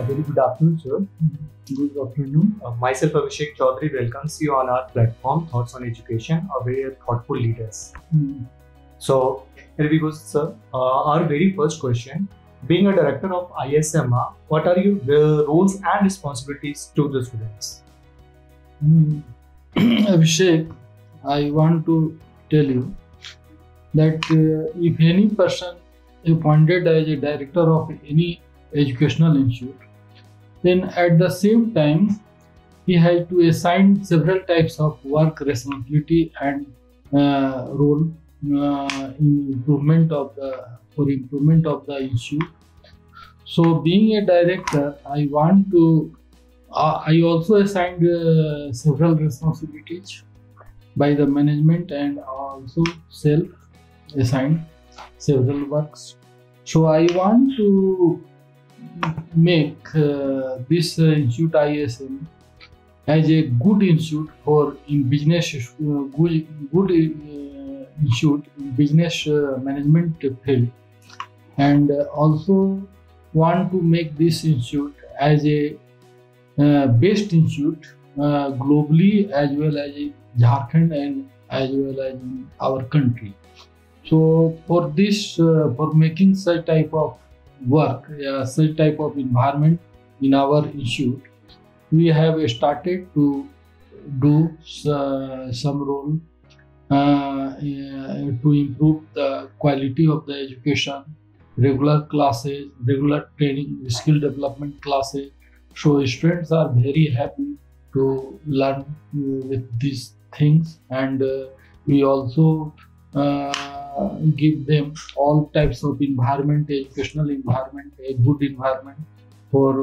very good afternoon, sir. Good afternoon. Myself, Abhishek Chaudhary, welcomes you on our platform, Thoughts on Education, a very thoughtful leaders. So, here we go, sir. Our very first question. Being a director of ISMR, what are your roles and responsibilities to the students? Abhishek, I want to tell you that if any person appointed as a director of any educational institute, then at the same time he has to assign several types of work, responsibility, and role in improvement of the institute. So, being a director, I want to. I also assigned several responsibilities by the management and also self-assigned several works. So I want to make this institute ISM as a good institute for in business, good institute in business management field, and also want to make this institute as a best institute globally as well as in Jharkhand and as well as in our country. So for this, for making such type of work, such type of environment in our institute, we have started to do some role to improve the quality of the education, regular classes, regular training, skill development classes. So students are very happy to learn with these things, and we also give them all types of environment, educational environment, a good environment for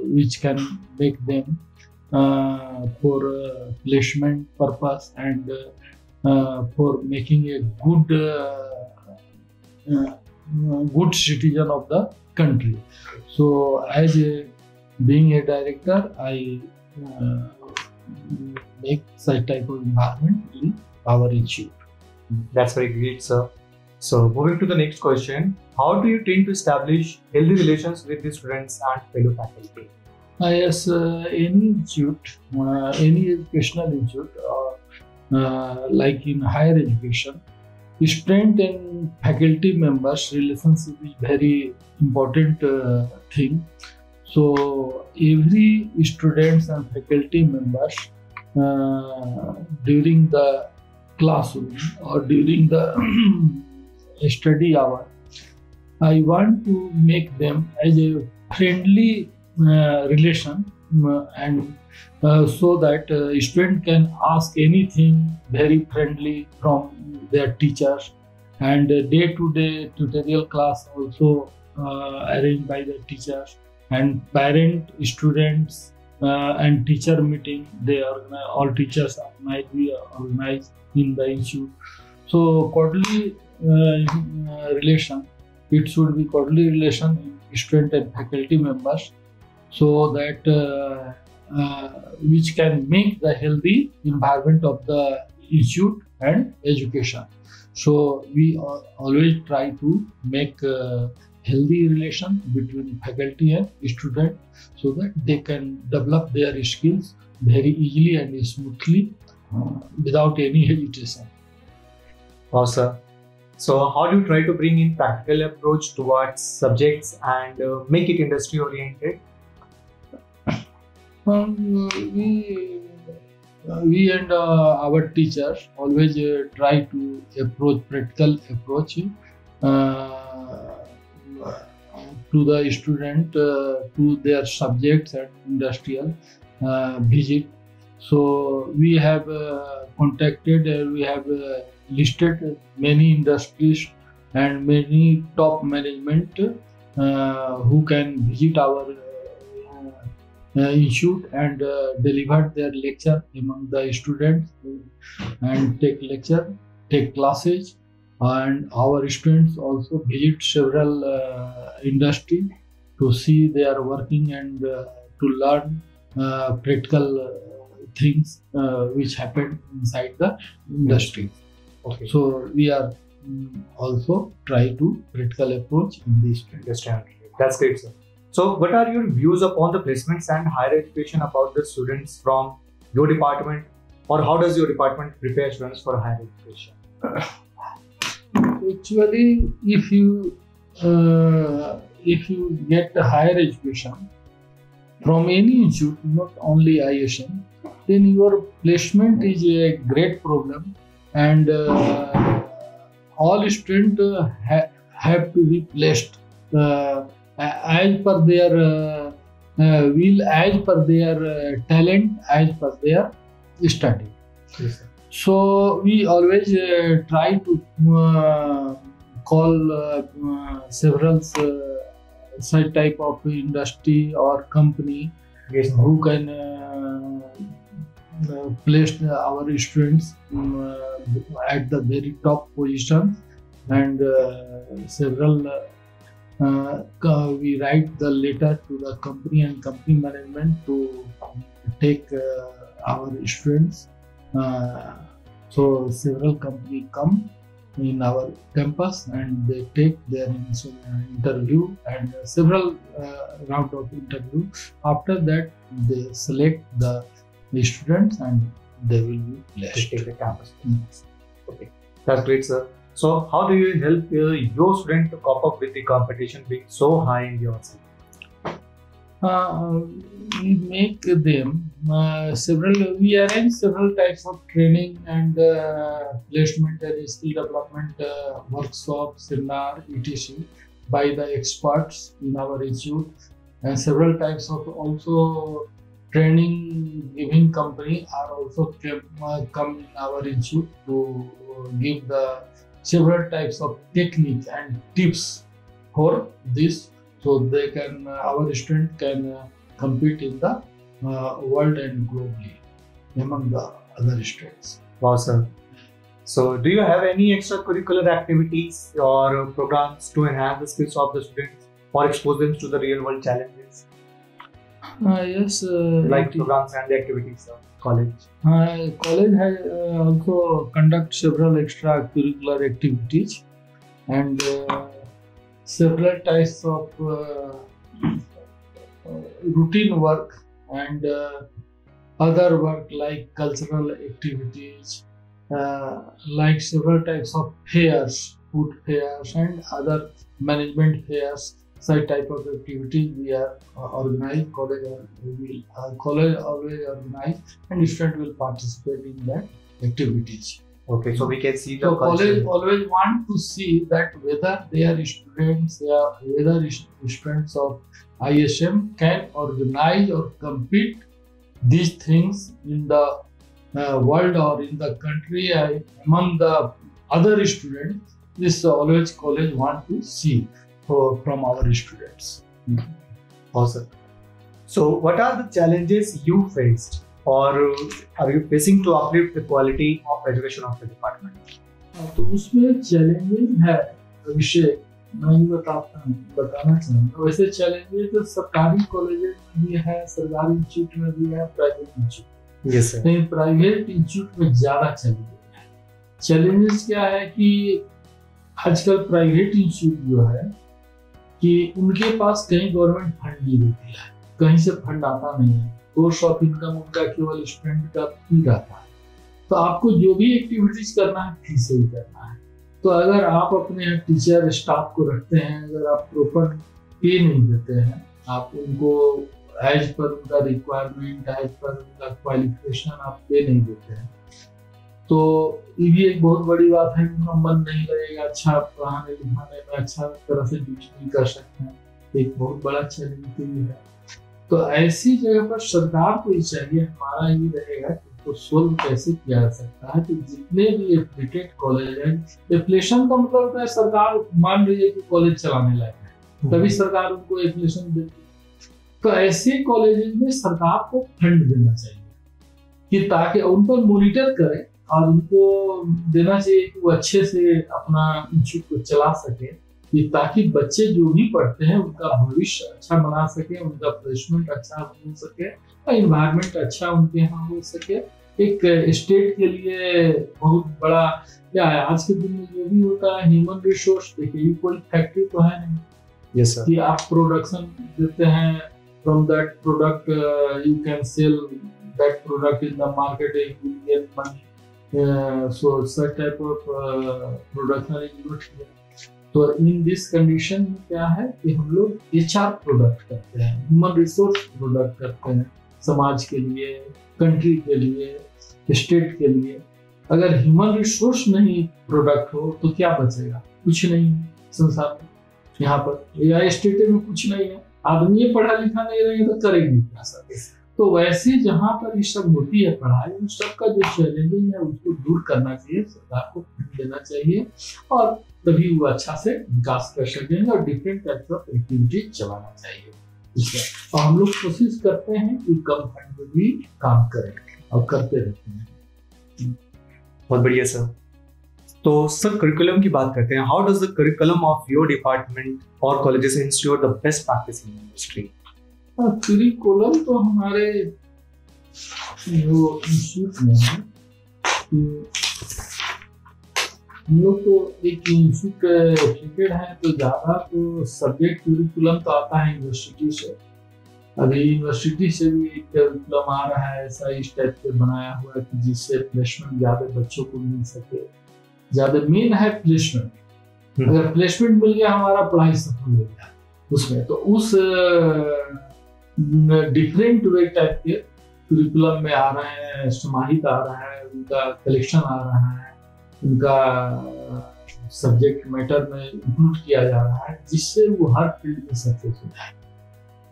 which can make them for placement purpose and for making a good citizen of the country. So as being a director, I make such type of environment in our institute. That's very great, sir. So, moving to the next question. How do you tend to establish healthy relations with the students and fellow faculty? Yes, any institute, any educational institute, like in higher education, student and faculty members relationship is very important thing. So every students and faculty members during the classroom or during the study hour, I want to make them as a friendly relation and so that student can ask anything very friendly from their teachers, and day-to-day tutorial class also arranged by the teachers, and parent, students and teacher meeting, they organize, all teachers might be organized in the institute. So quarterly relation, it should be quarterly relation in student and faculty members, so that which can make the healthy environment of the institute and education. So we always try to make healthy relation between faculty and student, so that they can develop their skills very easily and smoothly without any hesitation. Awesome. So, how do you try to bring in practical approach towards subjects and make it industry oriented? We and our teachers always try to approach practical approach to the student, to their subjects and industrial visit. So we have contacted, we have listed many industries and many top management who can visit our institute and deliver their lecture among the students and take classes, and our students also visit several industry to see their working and to learn practical things which happen inside the industry. Okay. So we are also try to practical approach in this. Understand. That's great, sir. So, what are your views upon the placements and higher education about the students from your department, or how does your department prepare students for higher education? Actually, if you get a higher education from any institute, not only ISM, then your placement is a great problem, and all students have to be placed as per their will, as per their talent, as per their study. Yes, sir. So we always try to call several such type of industry or company Yes, sir. who can place our students at the very top position, and several we write the letter to the company and company management to take our students. So several companies come in our campus and they take their interview and several round of interview. After that, they select the students and they will be placed. Take the campus. Okay, that's great, sir. So, how do you help your student to cope up with the competition being so high in your city? We make them we arrange several types of training and placement and skill development workshop, seminar, etc. by the experts in our institute, and several types of also training giving company are also come in our institute to give the several types of technique and tips for this, so they can our student can compete in the world and globally among the other students. Wow, sir. So, do you have any extracurricular activities or programs to enhance the skills of the students or expose them to the real world challenges? Yes, Like programs and the activities of college. College has also conduct several extracurricular activities and several types of routine work and other work like cultural activities, like several types of fairs, food fairs and other management fairs. Such type of activities we are organized. College always organize and student will participate in that activities. Okay, so we can see the So college culture. always want to see that whether their students, whether students of ISM can organize or compete these things in the world or in the country among the other students. This always college want to see from our students. Awesome. So, what are the challenges you faced or are you facing to uplift the quality of education of the department? तो उसमें challenges है अभिषेक, मैं ये बताना चाहूँगा। वैसे challenges तो सरकारी कॉलेजेस में भी है, सरकारी इंस्टीट्यूट में भी है, प्राइवेट इंस्टीट्यूट। Yes, sir. लेकिन प्राइवेट इंस्टीट्यूट में ज़्यादा चैलेंजेस है। चैलेंजेस क्या है कि आजकल प्राइवेट इंस्टीट्यूट जो है कि उनके पास कहीं गवर्नमेंट फंड नहीं देती है, कहीं से फंड आता नहीं है, सोर्स ऑफ इनकम उनका केवल स्टूडेंट का फी रहता है। तो आपको जो भी एक्टिविटीज करना है फी से ही करना है। तो अगर आप अपने टीचर स्टाफ को रखते हैं, अगर आप प्रॉपर पे नहीं देते हैं, आप उनको एज पर उनका रिक्वायरमेंट, एज पर उनका क्वालिफिकेशन आप पे नहीं देते हैं, तो ये भी एक बहुत बड़ी बात है। उनका मन नहीं लगेगा, अच्छा पढ़ाने लिखाने में अच्छा तरह से ड्यूटी नहीं कर सकते हैं, एक बहुत बड़ा चैलेंज भी है। तो ऐसी जगह पर सरकार को ही चाहिए, हमारा ये रहेगा कि उसको सोल्व कैसे किया जा सकता है कि जितने भी एफिलिएटेड कॉलेज हैं, एफिलिएशन का मतलब होता है सरकार मान रही है कि कॉलेज चलाने लायक है, तभी सरकार उनको एफिलिएशन देती है। तो ऐसे कॉलेजेस में सरकार को फंड देना चाहिए कि ताकि उन पर मॉनिटर करें और उनको देना चाहिए कि वो अच्छे से अपना इंस्टीट्यूट को चला सके, कि ताकि बच्चे जो भी पढ़ते हैं उनका भविष्य अच्छा बना सके, उनका प्लेसमेंट अच्छा हो सके, एनवायरनमेंट अच्छा उनके यहाँ हो सके। एक स्टेट के लिए बहुत बड़ा क्या है आज के दिन में जो भी होता है ह्यूमन रिसोर्स, देखिए कोई फैक्ट्री तो है नहीं, Yes sir. कि आप प्रोडक्शन देते हैं, from that product you can sell that product in the market, you will get money, so such type of production is good. तो इन दिस कंडीशन में क्या है कि हम लोग HR प्रोडक्ट करते हैं, ह्यूमन रिसोर्स प्रोडक्ट करते हैं, समाज के लिए, कंट्री के लिए, स्टेट के लिए। अगर ह्यूमन रिसोर्स नहीं प्रोडक्ट हो तो क्या बचेगा? कुछ नहीं है संसार में, यहाँ पर या स्टेट में कुछ नहीं है। आदमी पढ़ा लिखा नहीं रहेगा तो करेंगे क्या सर्विस? तो वैसे जहाँ पर ये सब होती है पढ़ाई, उन सब का जो चैलेंजिंग है उसको दूर करना चाहिए, सरकार को फंड देना चाहिए, और तभी वो अच्छा से विकास कर सकेंगे और डिफरेंट टाइप्स ऑफ एक्टिविटी चलाना चाहिए। और हम लोग कोशिश करते हैं कि कम फंड में भी काम करें और करते रहते हैं। बहुत बढ़िया सर। तो सर करिकुलम की बात करते हैं। How does the curriculum of your department और colleges ensure the best practice in industry? Curriculum तो हमारे जो इंस्टीट्यूट में है, हम लोग तो एक इंस्टीट्यूट एफिलिएटेड है, तो ज़्यादा तो सब्जेक्ट करिकुलम तो आता है यूनिवर्सिटी से। अभी यूनिवर्सिटी से भी एक करिकुलम आ रहा है ऐसा इस टाइप से बनाया हुआ है कि जिससे प्लेसमेंट ज़्यादा बच्चों को मिल सके। ज़्यादा मेन है प्लेसमेंट। अगर प्लेसमेंट मिल गया हमारा पढ़ाई सफल हो गया उसमें, तो उस डिफरेंट वे टाइप के करिकुलम में आ रहे हैं, समाहित आ रहा है, उनका कलेक्शन आ रहा है, उनका सब्जेक्ट मैटर में इंक्लूड किया जा रहा है, जिससे वो हर फील्ड में सक्सेस हो जाए।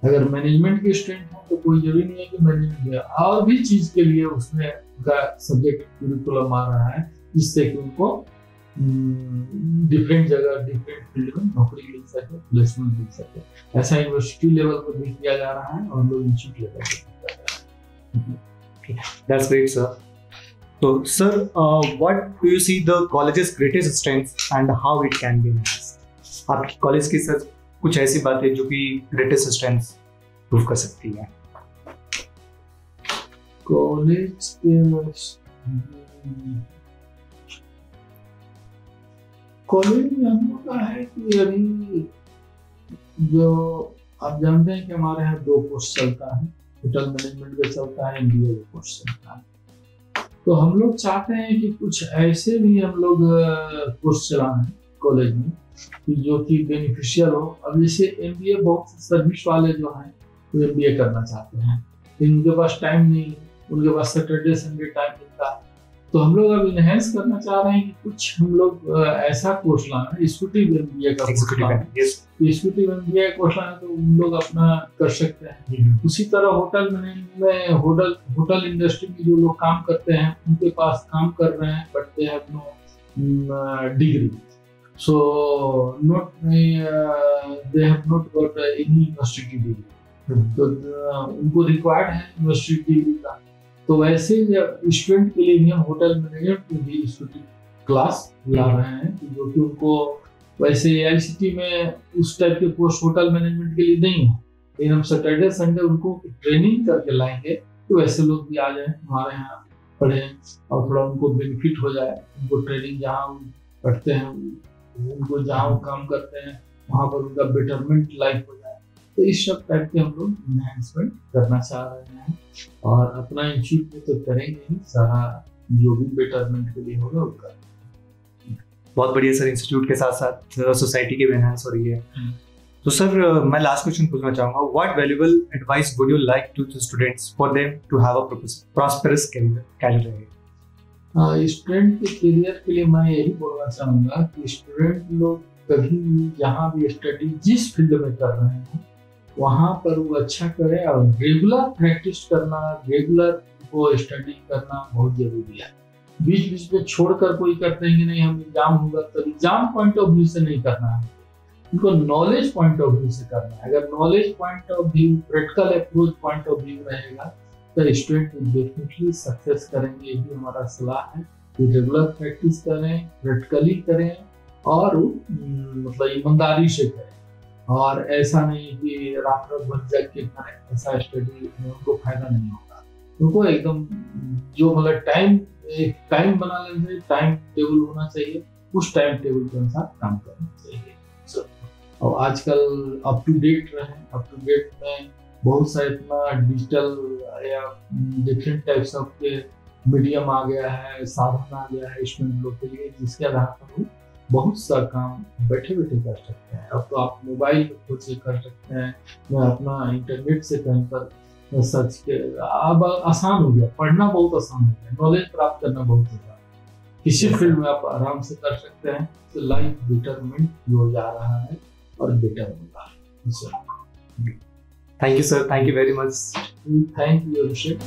अगर मैनेजमेंट की स्ट्रेंथ है तो कोई जरूरी नहीं है कि मैनेजमेंट, और भी चीज के लिए उसमें उनका सब्जेक्ट करिकुलम आ रहा है, जिससे कि उनको डिफरेंट जगह डिफरेंट फील्ड में नौकरी मिल सके, प्लेसमेंट मिल सके। ऐसा यूनिवर्सिटी लेवल पर भी किया जा रहा है और लोग इंस्टीट्यूट लेवल पर किया जा रहा है। That's great sir. तो sir what do you see the colleges greatest strengths and how it can be enhanced? आपकी कॉलेज की सर कुछ ऐसी बातें जो कि ग्रेटेस्ट स्ट्रेंथ्स प्रूव कर सकती हैं। कॉलेज में हम लोग का है कि अभी जो आप जानते हैं कि हमारे यहाँ 2 कोर्स चलता है, होटल मैनेजमेंट का चलता है, MBA का कोर्स चलता है। तो हम लोग चाहते हैं कि कुछ ऐसे भी हम लोग कोर्स चलाएं कॉलेज में कि जो कि बेनिफिशियल हो। अब जैसे MBA बहुत से सर्विस वाले जो हैं वो MBA करना चाहते हैं, लेकिन उनके पास टाइम नहीं, उनके पास सैटरडे संडे टाइम मिलता है। तो हम लोग अब इनहेंस करना चाह रहे हैं कि कुछ हम लोग ऐसा कोर्स लाना, एग्जीक्यूटिव MBA का कोर्स लाना, तो उन लोग अपना कर सकते हैं। उसी तरह होटल मैनेजमेंट में, होटल इंडस्ट्री में जो लोग काम करते हैं उनके पास काम कर रहे हैं, but they have no degree, so they have not got any university degree, तो उनको रिक्वायर्ड है यूनिवर्सिटी डिग्री का। तो वैसे स्टूडेंट के लिए भी हम होटल मैनेजमेंट में भी स्टूडेंट क्लास ला रहे हैं, जो कि उनको वैसे AICT में उस टाइप के कोर्स होटल मैनेजमेंट के लिए नहीं है, लेकिन हम सैटरडे संडे उनको ट्रेनिंग करके लाएंगे, तो वैसे लोग भी आ जाए हमारे यहाँ पढ़ें और थोड़ा उनको बेनिफिट हो जाए। उनको ट्रेनिंग जहाँ पढ़ते हैं, उनको जहाँ वो काम करते हैं वहाँ पर उनका बेटरमेंट लाइफ हो जाए। तो इस सब टाइप के हम लोग इनहेंसमेंट करना चाह रहे हैं, और अपना इंस्टीट्यूट में तो करेंगे ही, सारा जो भी बेटरमेंट के लिए होगा वो करेंगे। बहुत बढ़िया सर। इंस्टीट्यूट के साथ साथ सोसाइटी की भी एनहांस हो रही है। तो सर मैं लास्ट क्वेश्चन पूछना चाहूँगा, what valuable advice would you like to students for them to have a prosperous career? Student के करियर के लिए मैं यही बोलना चाहूँगा कि स्टूडेंट लोग कभी भी जहाँ भी स्टडी जिस फील्ड में कर रहे हैं वहाँ पर वो अच्छा करे, और रेगुलर प्रैक्टिस करना, रेगुलर को स्टडी करना बहुत जरूरी है। बीच बीच में छोड़कर कोई करते हैं कि नहीं हम एग्जाम होगा, तो एग्जाम पॉइंट ऑफ व्यू से नहीं करना है, उनको नॉलेज पॉइंट ऑफ व्यू से करना है। अगर knowledge point of view, practical approach point of view रहेगा तो स्टूडेंट डेफिनेटली सक्सेस करेंगे। यही हमारा सलाह है कि रेगुलर प्रैक्टिस करें, प्रैक्टिकली करें, और मतलब ईमानदारी से करें, और ऐसा नहीं कि रात भर जग के करें, ऐसा स्टडी में उनको फायदा नहीं होगा। उनको एकदम जो मतलब टाइम बना लेना चाहिए, टाइम टेबल होना चाहिए, उस टाइम टेबल के अनुसार काम करना चाहिए। और आजकल अप टू डेट में बहुत सा इतना डिजिटल या डिफरेंट टाइप्स ऑफ के मीडियम आ गया है, साधन आ गया है स्टूडेंट लोग के लिए, जिसके आधार पर वो बहुत सा काम बैठे बैठे कर सकते हैं। अब तो आप मोबाइल में खुद से कर सकते हैं, या अपना इंटरनेट से कहीं पर सर्च के, अब आसान हो गया, पढ़ना बहुत आसान हो गया, नॉलेज प्राप्त करना बहुत आसान, किसी फील्ड में आप आराम से कर सकते हैं। तो लाइफ बेटरमेंट हो जा रहा है और बेटर हो रहा है। Thank you sir, thank you very much. Thank you Abhishek.